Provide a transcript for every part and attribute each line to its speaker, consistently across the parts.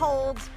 Speaker 1: holds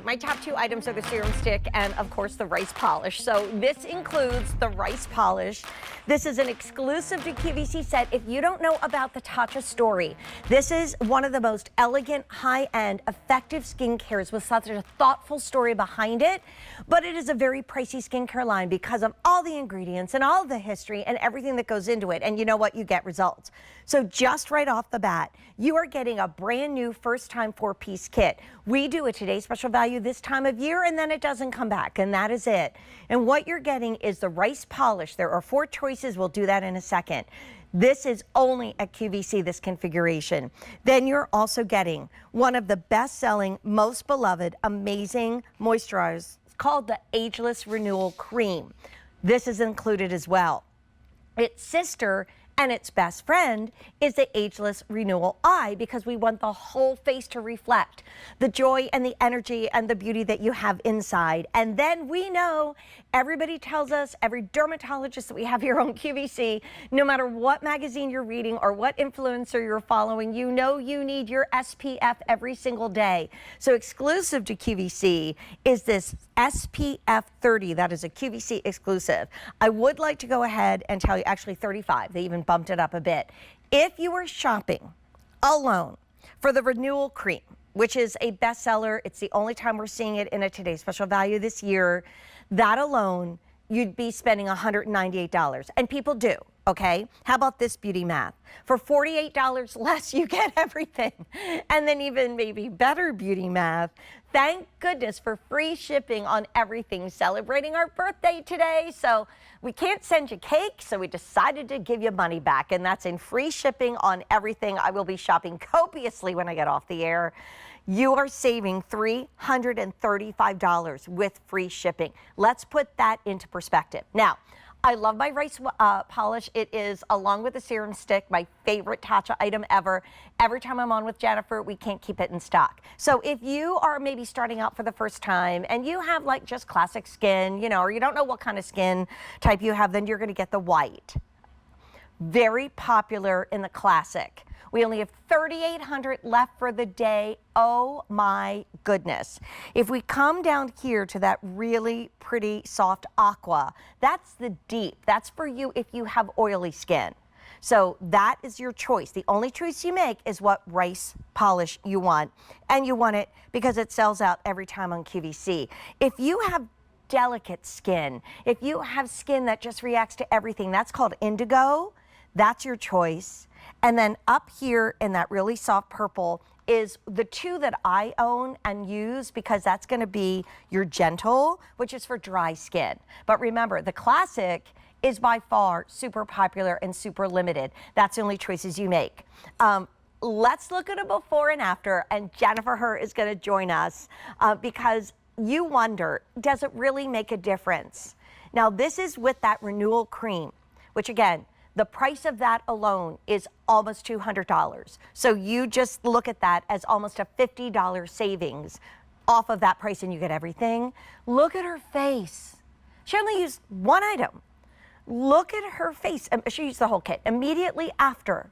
Speaker 1: my top two items are the serum stick and, of course, the rice polish. So this includes the rice polish. This is an exclusive to QVC set. If you don't know about the Tatcha story, this is one of the most elegant, high-end, effective skincares with such a thoughtful story behind it. But it is a very pricey skincare line because of all the ingredients and all the history and everything that goes into it. And you know what? You get results. So just right off the bat, you are getting a brand new first-time 4-piece kit. We do a Today's Special Value this time of year, and then it doesn't come back, and that is it. And what you're getting is the rice polish. There are 4 choices. We'll do that in a second. This is only at QVC, this configuration. Then you're also getting one of the best-selling, most beloved, amazing moisturizers called the Ageless Renewal Cream. This is included as well. Its sister and its best friend is the Ageless Renewal Eye, because we want the whole face to reflect the joy and the energy and the beauty that you have inside. And then we know, everybody tells us, every dermatologist that we have here on QVC, no matter what magazine you're reading or what influencer you're following, you know you need your SPF every single day. So exclusive to QVC is this SPF 30. That is a QVC exclusive. I would like to go ahead and tell you, actually 35. They even bumped it up a bit. If you were shopping alone for the Renewal Cream, which is a bestseller, it's the only time we're seeing it in a Today's Special Value this year, that alone, you'd be spending $198. And people do, okay? How about this beauty math? For $48 less, you get everything. And then even maybe better beauty math. Thank goodness for free shipping on everything, celebrating our birthday today. So we can't send you cake, so we decided to give you money back, and that's in free shipping on everything. I will be shopping copiously when I get off the air. You are saving $335 with free shipping. Let's put that into perspective. Now, I love my rice polish. It is, along with the serum stick, my favorite Tatcha item ever. Every time I'm on with Jennifer, we can't keep it in stock. So if you are maybe starting out for the first time and you have like just classic skin, you know, or you don't know what kind of skin type you have, then you're going to get the white. Very popular in the classic. We only have 3,800 left for the day. Oh my goodness. If we come down here to that really pretty soft aqua, that's the deep. That's for you if you have oily skin. So that is your choice. The only choice you make is what rice polish you want. And you want it because it sells out every time on QVC. If you have delicate skin, if you have skin that just reacts to everything, that's called indigo. That's your choice. And then up here in that really soft purple is the 2 that I own and use, because that's going to be your gentle, which is for dry skin. But remember, the classic is by far super popular and super limited. That's the only choices you make. Let's look at a before and after, and Jennifer Herr is going to join us because you wonder, does it really make a difference? Now, this is with that Renewal Cream, which again, the price of that alone is almost $200. So you just look at that as almost a $50 savings off of that price, and you get everything. Look at her face. She only used one item. Look at her face. She used the whole kit immediately after.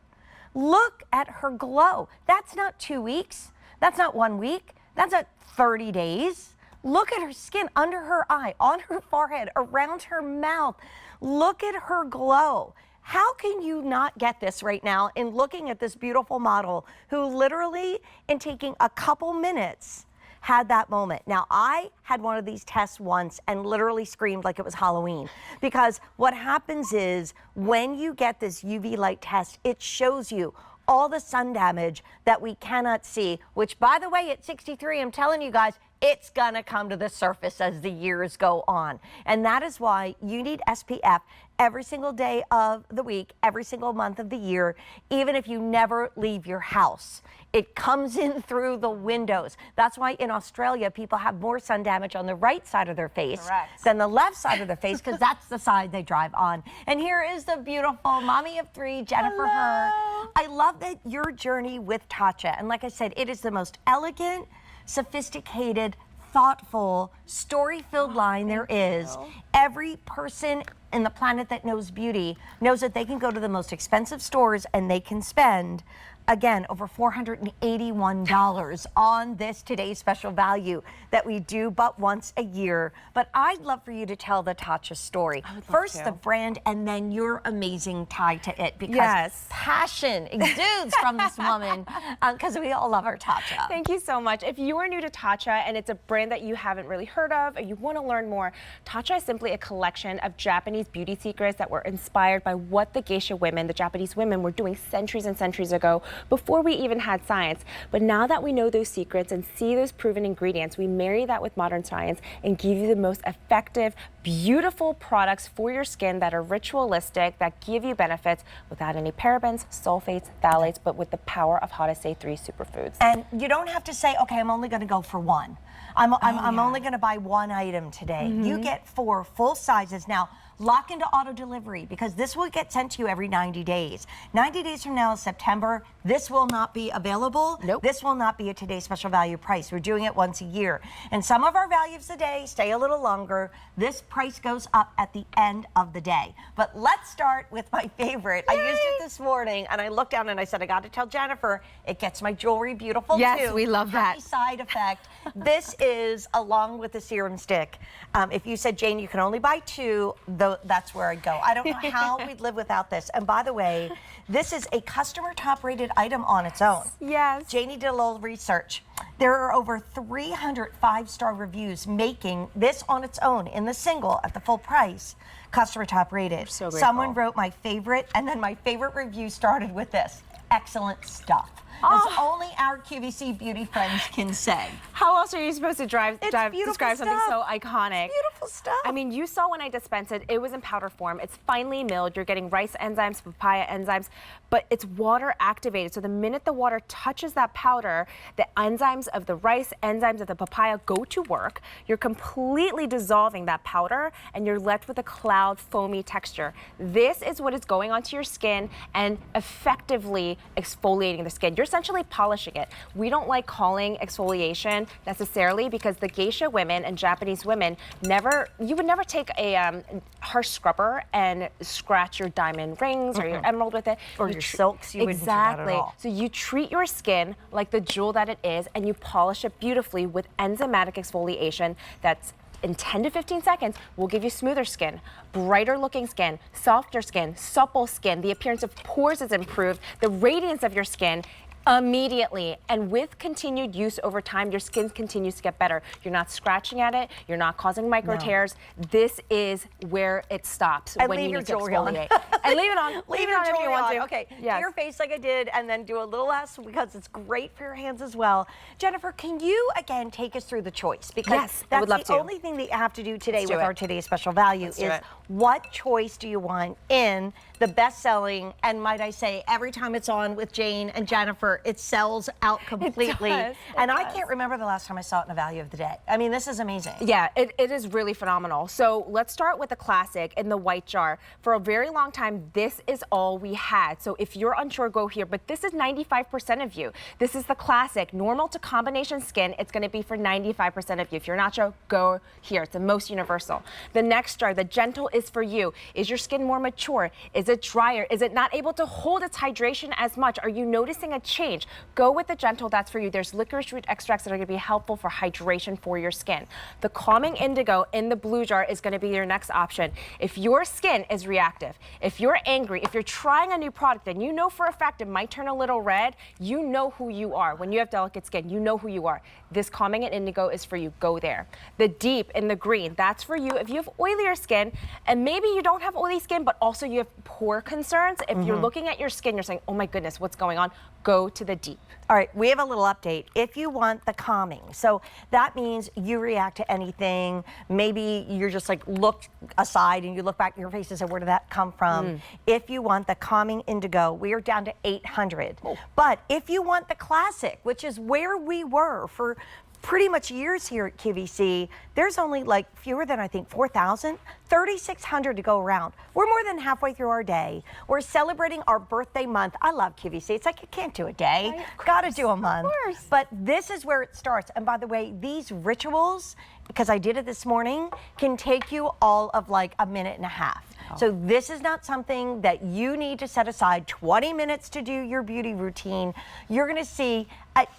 Speaker 1: Look at her glow. That's not 2 weeks. That's not 1 week. That's not 30 days. Look at her skin under her eye, on her forehead, around her mouth. Look at her glow. How can you not get this right now in looking at this beautiful model who literally, in taking a couple minutes, had that moment? Now, I had one of these tests once and literally screamed like it was Halloween, because what happens is when you get this UV light test, it shows you all the sun damage that we cannot see, which, by the way, at 63, I'm telling you guys, it's gonna come to the surface as the years go on. And that is why you need SPF every single day of the week, every single month of the year, even if you never leave your house. It comes in through the windows. That's why in Australia, people have more sun damage on the right side of their face than the left side of their face, because that's the side they drive on. And here is the beautiful mommy of 3, Jennifer Herr. I love that your journey with Tatcha. And like I said, it is the most elegant, sophisticated, thoughtful, story-filled line there is. Every person in the planet that knows beauty knows that they can go to the most expensive stores and they can spend Again, over $481 on this today's special value that we do but once a year. But I'd love for you to tell the Tatcha story. First, the brand, and then your amazing tie to it, because passion exudes from this woman, because we all love our Tatcha.
Speaker 2: Thank you so much. If you are new to Tatcha and it's a brand that you haven't really heard of or you want to learn more, Tatcha is simply a collection of Japanese beauty secrets that were inspired by what the geisha women, the Japanese women, were doing centuries and centuries ago, before we even had science. But now that we know those secrets and see those proven ingredients, we marry that with modern science and give you the most effective, beautiful products for your skin that are ritualistic, that give you benefits without any parabens, sulfates, phthalates, but with the power of HADASEI-3 superfoods.
Speaker 1: And you don't have to say, okay, I'm only going to go for one. I'm only going to buy one item today. You get 4 full sizes. Now, lock into auto delivery, because this will get sent to you every 90 days. 90 days from now is September. This will not be available.
Speaker 2: Nope.
Speaker 1: This will not be at today's special value price. We're doing it once a year. And some of our values a day stay a little longer. This price goes up at the end of the day. But let's start with my favorite. Yay! I used it this morning, and I looked down and I said, I got to tell Jennifer, it gets my jewelry beautiful too.
Speaker 2: Yes, we love that.
Speaker 1: Happy side effect. This is along with the serum stick. If you said, Jane, you can only buy 2, that's where I'd go. I don't know how we'd live without this. And by the way, this is a customer top rated item on its own.
Speaker 2: Yes.
Speaker 1: Janie did a little research. There are over 300 5-star reviews, making this on its own in the single at the full price customer top rated.
Speaker 2: So grateful.
Speaker 1: Someone wrote my favorite, and then my favorite review started with this: excellent stuff. As only our QVC beauty friends can say.
Speaker 2: How else are you supposed to describe something so iconic?
Speaker 1: It's beautiful stuff.
Speaker 2: I mean, you saw when I dispensed it, it was in powder form. It's finely milled. You're getting rice enzymes, papaya enzymes, but it's water activated. So the minute the water touches that powder, the enzymes of the rice, enzymes of the papaya go to work. You're completely dissolving that powder, and you're left with a cloud foamy texture. This is what is going onto your skin and effectively exfoliating the skin. You're essentially polishing it. We don't like calling exfoliation necessarily, because the geisha women and Japanese women you would never take a harsh scrubber and scratch your diamond rings or your emerald with it.
Speaker 1: Or your silks, you wouldn't do that at all.
Speaker 2: So you treat your skin like the jewel that it is, and you polish it beautifully with enzymatic exfoliation that's in 10 to 15 seconds will give you smoother skin, brighter looking skin, softer skin, supple skin. The appearance of pores is improved. The radiance of your skin immediately, and with continued use over time, your skin continues to get better. You're not scratching at it. You're not causing micro tears. This is where it stops when you need to exfoliate. And leave it on. Leave it on if you want to.
Speaker 1: Okay, do your face like I did, and then do a little less, because it's great for your hands as well. Jennifer, can you again take us through the choice? Because
Speaker 2: I would love
Speaker 1: that's the only thing that you have to do today with our today's special value is what choice do you want in the best-selling, and might I say, every time it's on with Jane and Jennifer, it sells out completely.
Speaker 2: It
Speaker 1: and
Speaker 2: does.
Speaker 1: I can't remember the last time I saw it in a value of the day. I mean, this is amazing.
Speaker 2: Yeah, it is really phenomenal. So let's start with the classic in the white jar. For a very long time, this is all we had. So if you're unsure, go here. But this is 95% of you. This is the classic, normal to combination skin. It's going to be for 95% of you. If you're not sure, go here. It's the most universal. The next jar, the gentle, is for you. Is your skin more mature? Is it drier? Is it not able to hold its hydration as much? Are you noticing a change? Go with the gentle, that's for you. There's licorice root extracts that are going to be helpful for hydration for your skin. The calming indigo in the blue jar is going to be your next option. If your skin is reactive, if you're angry, if you're trying a new product and you know for a fact it might turn a little red, you know who you are. When you have delicate skin, you know who you are. This calming and indigo is for you. Go there. The deep in the green, that's for you if you have oilier skin, and maybe you don't have oily skin, but also you have pore concerns. If you're looking at your skin, you're saying, oh my goodness, what's going on? Go to the deep.
Speaker 1: All right, we have a little update. If you want the calming, so that means you react to anything. Maybe you're just like look aside and you look back in your face and say, where did that come from? If you want the calming indigo, we are down to 800. But if you want the classic, which is where we were for pretty much years here at QVC, there's only like fewer than I think 4,000, 3,600 to go around. We're more than halfway through our day. We're celebrating our birthday month. I love QVC. It's like you can't do a day, gotta do a month. Of course. But this is where it starts. And by the way, these rituals, because I did it this morning, can take you all of like a minute and a half. So this is not something that you need to set aside 20 minutes to do your beauty routine. You're gonna see,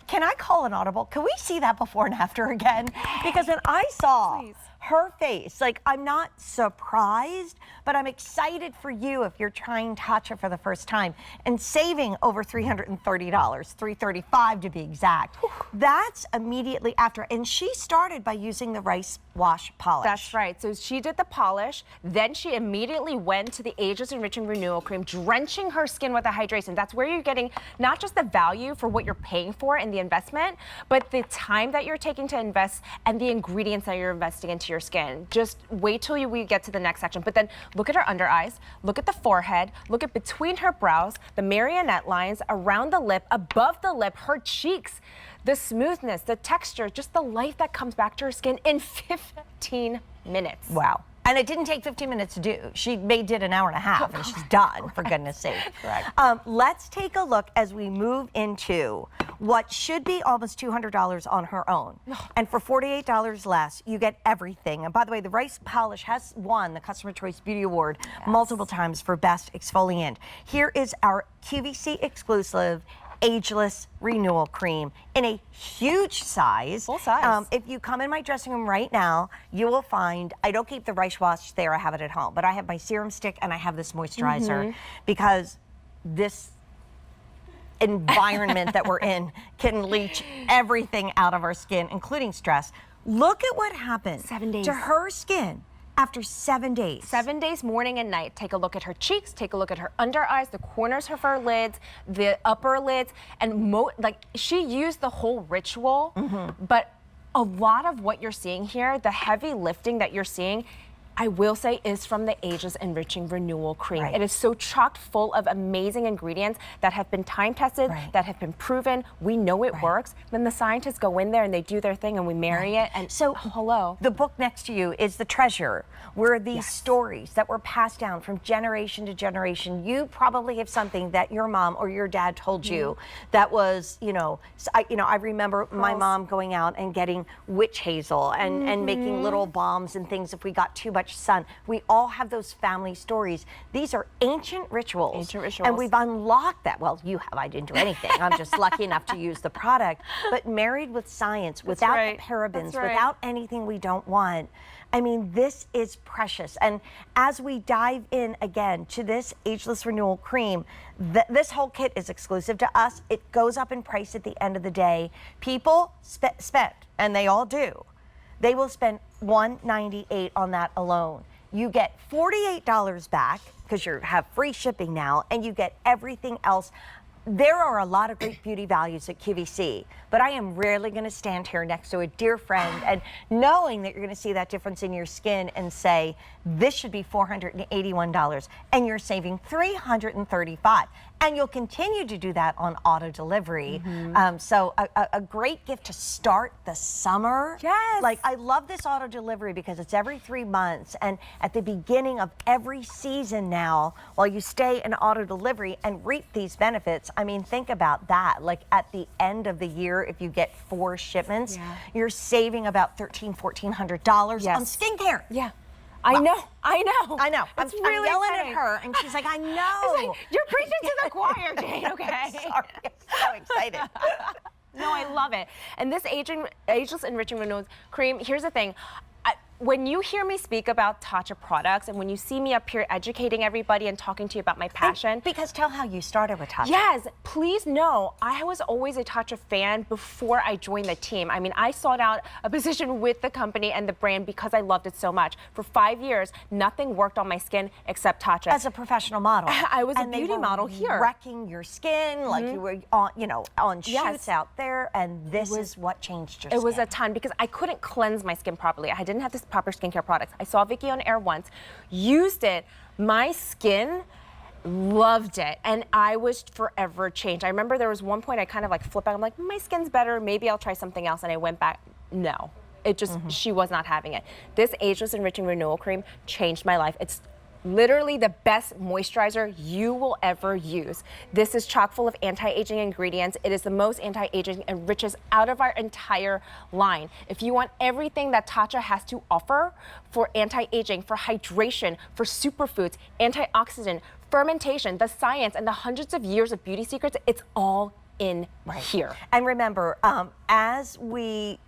Speaker 1: can I call an audible? Can we see that before and after again? Because when I saw her face, like, I'm not surprised, but I'm excited for you if you're trying Tatcha for the first time and saving over $330, $335 to be exact. That's immediately after. And she started by using the rice wash polish.
Speaker 2: That's right. So she did the polish, then she immediately went to the Ageless Enriching Renewal Cream, drenching her skin with the hydration. That's where you're getting not just the value for what you're paying for in the investment, but the time that you're taking to invest and the ingredients that you're investing into your skin. Just wait till we get to the next section. But then look at her under eyes, look at the forehead, look at between her brows, the marionette lines, around the lip, above the lip, her cheeks, the smoothness, the texture, just the life that comes back to her skin in 15 minutes.
Speaker 1: Wow. And it didn't take 15 minutes to do. She did an hour and a half, and she's done, for goodness sake.
Speaker 2: Correct.
Speaker 1: Let's take a look as we move into what should be almost $200 on her own. And for $48 less, you get everything. And by the way, the Rice Polish has won the Customer Choice Beauty Award multiple times for Best Exfoliant. Here is our QVC exclusive Ageless Renewal Cream in a huge size.
Speaker 2: Full size.
Speaker 1: If you come in my dressing room right now, you will find, I don't keep the rice wash there, I have it at home, but I have my serum stick and I have this moisturizer because this environment that we're in can leach everything out of our skin, including stress. Look at what happened
Speaker 2: 7 days
Speaker 1: to her skin after 7 days.
Speaker 2: 7 days, morning and night. Take a look at her cheeks, take a look at her under eyes, the corners of her lids, the upper lids, and like she used the whole ritual, but a lot of what you're seeing here, the heavy lifting that you're seeing, I will say, is from the Ageless Enriching Renewal Cream.
Speaker 1: Right.
Speaker 2: It is so chocked full of amazing ingredients that have been time tested, that have been proven. We know it works. Then the scientists go in there and they do their thing and we marry it. And
Speaker 1: so,
Speaker 2: hello.
Speaker 1: The book next to you is The Treasure, where these stories that were passed down from generation to generation. You probably have something that your mom or your dad told you that was, I remember my mom going out and getting witch hazel and making little bombs and things if we got too much sun. We all have those family stories. These are ancient rituals.
Speaker 2: Ancient rituals.
Speaker 1: And we've unlocked that. Well, you have. I didn't do anything. I'm just lucky enough to use the product. But married with science, without the parabens, without anything we don't want. I mean, this is precious. And as we dive in again to this Ageless Renewal Cream, this whole kit is exclusive to us. It goes up in price at the end of the day. People spend, and they all do. They will spend $198 on that alone. You get $48 back because you have free shipping now, and you get everything else. There are a lot of great beauty values at QVC, but I am rarely going to stand here next to a dear friend and knowing that you're going to see that difference in your skin and say, this should be $481, and you're saving $335. And you'll continue to do that on auto delivery. So a great gift to start the summer.
Speaker 2: Yes.
Speaker 1: Like, I love this auto delivery because it's every 3 months. And at the beginning of every season now, while you stay in auto delivery and reap these benefits, I mean, think about that. Like, at the end of the year, if you get 4 shipments, you're saving about $1,300, $1,400 on skincare.
Speaker 2: Yeah. I know.
Speaker 1: I'm
Speaker 2: really
Speaker 1: yelling
Speaker 2: exciting.
Speaker 1: at her, and she's like, I know.
Speaker 2: Like, you're preaching to the choir, Jane, okay?
Speaker 1: Sorry, I'm so excited.
Speaker 2: No, I love it. And this Ageless Enriching Renewal Cream, here's the thing. When you hear me speak about Tatcha products and when you see me up here educating everybody and talking to you about my passion.
Speaker 1: Because tell how you started with Tatcha.
Speaker 2: Yes, please know, I was always a Tatcha fan before I joined the team. I mean, I sought out a position with the company and the brand because I loved it so much. For 5 years, nothing worked on my skin except Tatcha.
Speaker 1: As a professional model.
Speaker 2: I was a beauty model here.
Speaker 1: Wrecking your skin, like you were on, on shoots out there, and this is what changed your skin.
Speaker 2: It was a ton because I couldn't cleanse my skin properly. I didn't have this proper skincare products. I saw Vicky on air once, used it. My skin loved it, and I was forever changed. I remember there was one point I kind of like flipped out. I'm like, my skin's better. Maybe I'll try something else. And I went back. No, it just she was not having it. This Ageless Enriching Renewal Cream changed my life. It's Literally the best moisturizer you will ever use. This is chock full of anti-aging ingredients. It is the most anti-aging and richest out of our entire line. If you want everything that Tatcha has to offer for anti-aging, for hydration, for superfoods, antioxidant, fermentation, the science, and the hundreds of years of beauty secrets, it's all in here.
Speaker 1: And remember, as we